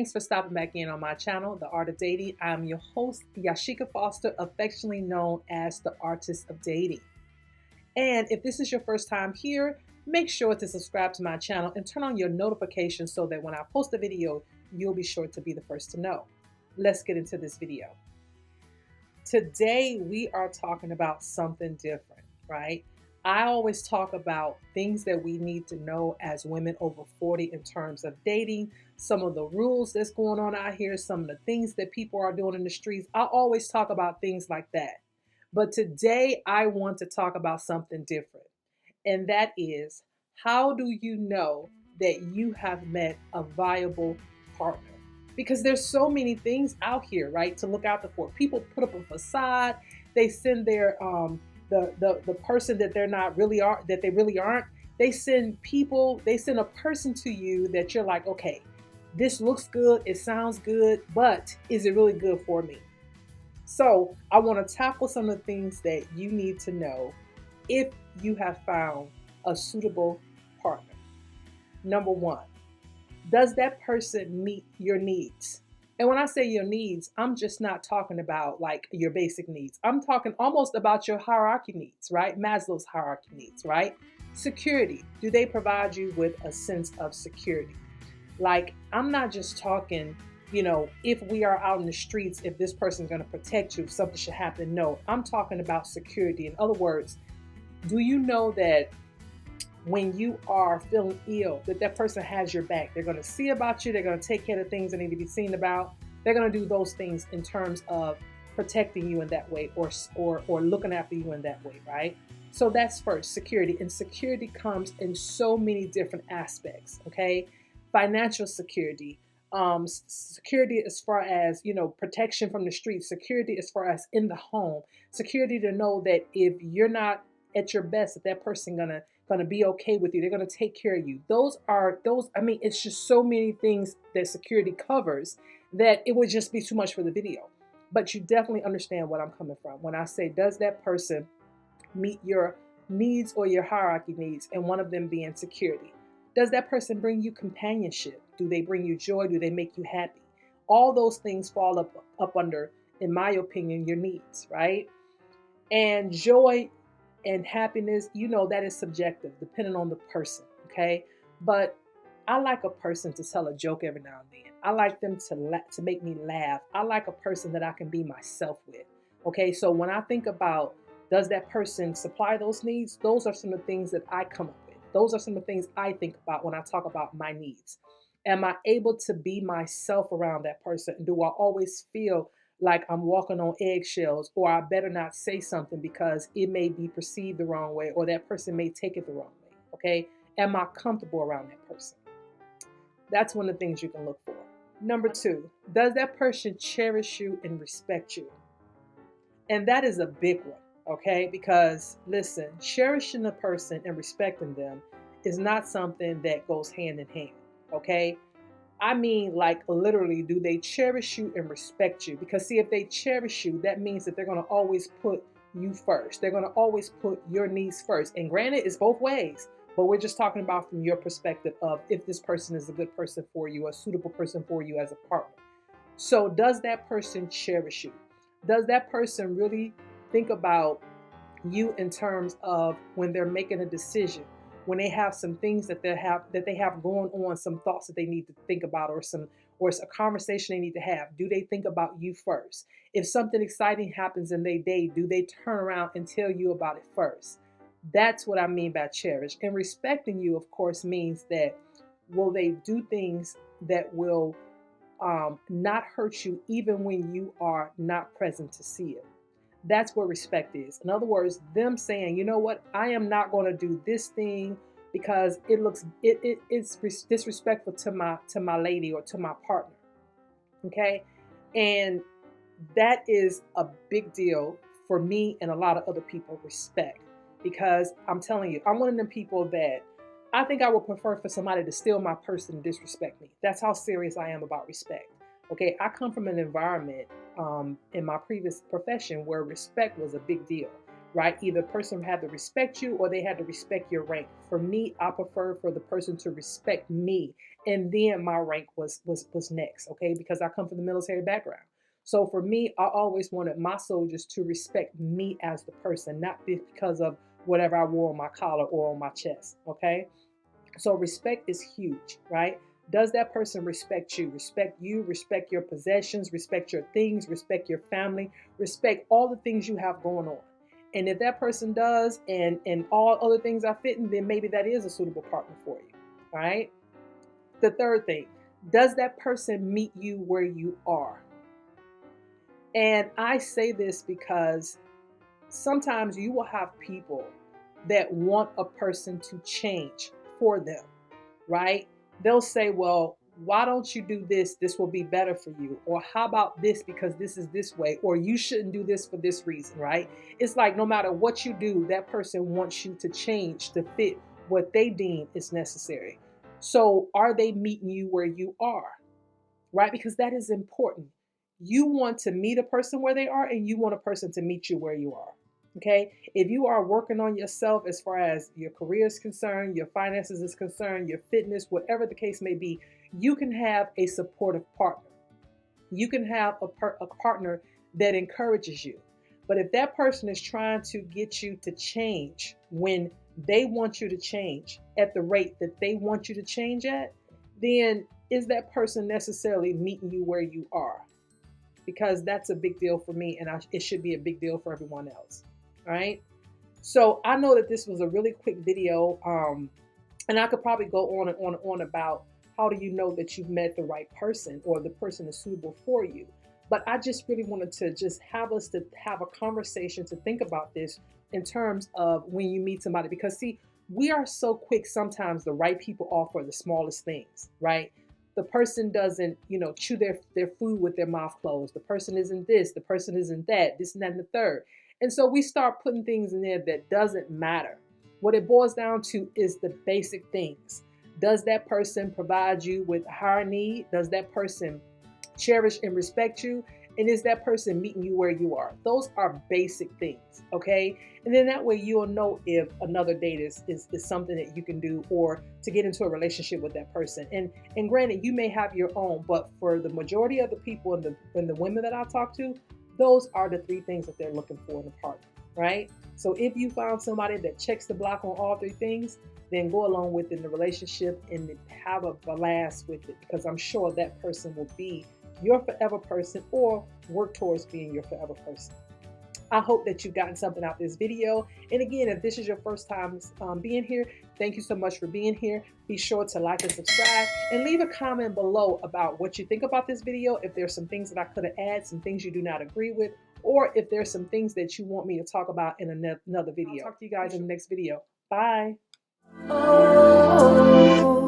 Thanks for stopping back in on my channel, The Art of Dating. I'm your host, Yashika Foster, affectionately known as the Artist of Dating. And if this is your first time here, make sure to subscribe to my channel and turn on your notifications so that when I post a video, you'll be sure to be the first to know. Let's get into this video. Today, we are talking about something different, right? I always talk about things that we need to know as women over 40 in terms of dating, some of the rules that's going on out here, some of the things that people are doing in the streets. I always talk about things like that. But today I want to talk about something different. And that is, how do you know that you have met a viable partner? Because there's so many things out here, right, to look out for. People put up a facade. They send their the person that they're not really are, that they really aren't. They send a person to you that you're like, okay, this looks good, it sounds good, but is it really good for me? So I want to tackle some of the things that you need to know if you have found a suitable partner. Number one, does that person meet your needs? And when I say your needs, I'm just not talking about like your basic needs. I'm talking almost about your hierarchy needs, right? Maslow's hierarchy needs, right? Security. Do they provide you with a sense of security? Like, I'm not just talking, if we are out in the streets, if this person's going to protect you, if something should happen. No, I'm talking about security. In other words, do you know that when you are feeling ill, that person has your back? They're going to see about you. They're going to take care of things that need to be seen about. They're going to do those things in terms of protecting you in that way, or looking after you in that way, right? So that's first, security. And security comes in so many different aspects, okay? Financial security, security as far as, protection from the streets, security as far as in the home, security to know that if you're not at your best, that person gonna be okay with you. They're gonna take care of you. It's just so many things that security covers that it would just be too much for the video. But you definitely understand what I'm coming from when I say, does that person meet your needs or your hierarchy needs, and one of them being security? Does that person bring you companionship? Do they bring you joy? Do they make you happy? All those things fall up under, in my opinion, your needs, right? And joy and happiness, that is subjective, depending on the person, okay? But I like a person to tell a joke every now and then. I like them to make me laugh. I like a person that I can be myself with, okay? So when I think about, does that person supply those needs? Those are some of the things that I come up with. Those are some of the things I think about when I talk about my needs. Am I able to be myself around that person? Do I always feel like I'm walking on eggshells, or I better not say something because it may be perceived the wrong way, or that person may take it the wrong way, okay? Am I comfortable around that person? That's one of the things you can look for. Number two, does that person cherish you and respect you? And that is a big one, okay? Because listen, cherishing a person and respecting them is not something that goes hand in hand, okay? I mean, like, literally, do they cherish you and respect you? Because see, if they cherish you, that means that they're going to always put you first. They're going to always put your needs first. And granted, it's both ways, but we're just talking about from your perspective of if this person is a good person for you, a suitable person for you as a partner. So does that person cherish you? Does that person really think about you in terms of when they're making a decision? When they have some things that they have going on, some thoughts that they need to think about, or it's a conversation they need to have, do they think about you first? If something exciting happens in their day, do they turn around and tell you about it first? That's what I mean by cherish. And respecting you, of course, means that will they do things that will not hurt you even when you are not present to see it? That's what respect is. In other words, them saying, you know what, I am not going to do this thing because it's disrespectful to my lady or to my partner. Okay? And that is a big deal for me and a lot of other people, respect. Because I'm telling you, I'm one of them people that I think I would prefer for somebody to steal my purse and disrespect me. That's how serious I am about respect. Okay, I come from an environment in my previous profession where respect was a big deal. right? Either the person had to respect you or they had to respect your rank. For me, I prefer for the person to respect me, and then my rank was next, okay? Because I come from the military background. So for me, I always wanted my soldiers to respect me as the person, not because of whatever I wore on my collar or on my chest, okay? So respect is huge, right? Does that person respect you? Respect you, respect your possessions, respect your things, respect your family, respect all the things you have going on. And if that person does and all other things are fitting, then maybe that is a suitable partner for you. All right. The third thing, does that person meet you where you are? And I say this because sometimes you will have people that want a person to change for them, right? They'll say, well, why don't you do this? This will be better for you. Or how about this because this is this way? Or you shouldn't do this for this reason, right? It's like no matter what you do, that person wants you to change to fit what they deem is necessary. So are they meeting you where you are, right? Because that is important. You want to meet a person where they are, and you want a person to meet you where you are. Okay. If you are working on yourself as far as your career is concerned, your finances is concerned, your fitness, whatever the case may be, you can have a supportive partner. You can have a partner that encourages you. But if that person is trying to get you to change when they want you to change at the rate that they want you to change at, then is that person necessarily meeting you where you are? Because that's a big deal for me, and it should be a big deal for everyone else. All right. So I know that this was a really quick video, and I could probably go on and on and on about how do you know that you've met the right person or the person is suitable for you. But I just really wanted to just have us to have a conversation to think about this in terms of when you meet somebody, because see, we are so quick sometimes to write people off for the smallest things, right? The person doesn't, chew their food with their mouth closed. The person isn't this, the person isn't that, this and that and the third. And so we start putting things in there that doesn't matter. What it boils down to is the basic things. Does that person provide you with a higher need? Does that person cherish and respect you? And is that person meeting you where you are? Those are basic things, okay? And then that way you'll know if another date is something that you can do, or to get into a relationship with that person. And granted, you may have your own, but for the majority of the people and the women that I talk to, those are the three things that they're looking for in a partner, right? So if you found somebody that checks the block on all three things, then go along with it in the relationship and have a blast with it, because I'm sure that person will be your forever person or work towards being your forever person. I hope that you've gotten something out of this video. And again, if this is your first time being here, thank you so much for being here. Be sure to like and subscribe and leave a comment below about what you think about this video. If there's some things that I could have added, some things you do not agree with, or if there's some things that you want me to talk about in another video. I'll talk to you guys in the next video. Bye. Oh.